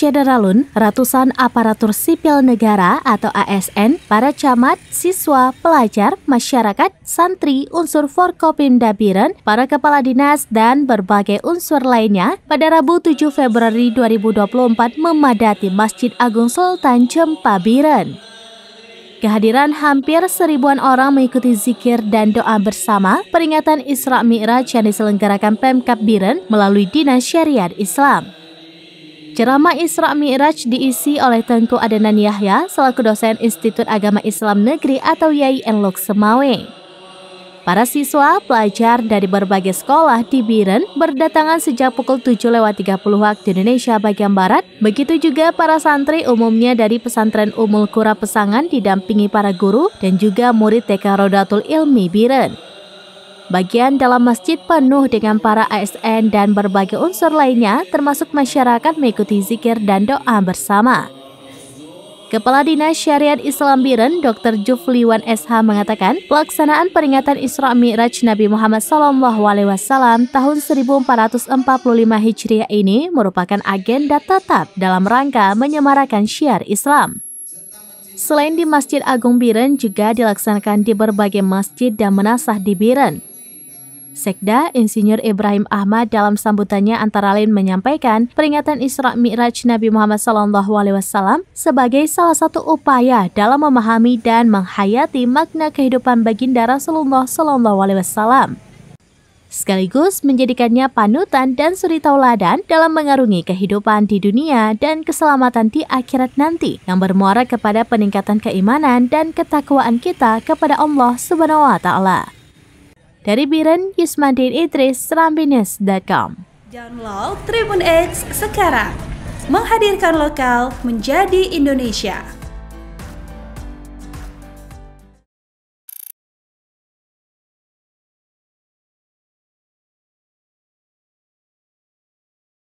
Syederalun, ratusan aparatur sipil negara atau ASN, para camat, siswa, pelajar, masyarakat, santri, unsur Forkopimda Biren, para kepala dinas, dan berbagai unsur lainnya pada Rabu 7 Februari 2024 memadati Masjid Agung Sultan Cempa Biren. Kehadiran hampir 1000-an orang mengikuti zikir dan doa bersama peringatan Isra Mi'raj yang diselenggarakan Pemkab Biren melalui Dinas Syariat Islam. Ceramah Isra Mi'raj diisi oleh Tengku Adenan Yahya selaku dosen Institut Agama Islam Negeri atau YIN Lok Semawe. Para siswa, pelajar dari berbagai sekolah di Biren berdatangan sejak pukul 7.30 waktu Indonesia bagian Barat. Begitu juga para santri umumnya dari Pesantren Ummul Qura Pesangan didampingi para guru dan juga murid TK Rodatul Ilmi Biren. Bagian dalam masjid penuh dengan para ASN dan berbagai unsur lainnya termasuk masyarakat mengikuti zikir dan doa bersama. Kepala Dinas Syariat Islam Biren, Dr. Jufliwan SH mengatakan, pelaksanaan peringatan Isra Mi'raj Nabi Muhammad SAW tahun 1445 Hijriah ini merupakan agenda tetap dalam rangka menyemarakan syiar Islam. Selain di Masjid Agung Biren, juga dilaksanakan di berbagai masjid dan menasah di Biren. Sekda Insinyur Ibrahim Ahmad dalam sambutannya antara lain menyampaikan peringatan Isra Mi'raj Nabi Muhammad SAW sebagai salah satu upaya dalam memahami dan menghayati makna kehidupan baginda Rasulullah SAW. Sekaligus menjadikannya panutan dan suri tauladan dalam mengarungi kehidupan di dunia dan keselamatan di akhirat nanti yang bermuara kepada peningkatan keimanan dan ketakwaan kita kepada Allah Subhanahu wa Ta'ala. Dari Biren, Yusmandin Idris, serambinews.com. Download Tribun X sekarang, menghadirkan lokal menjadi Indonesia.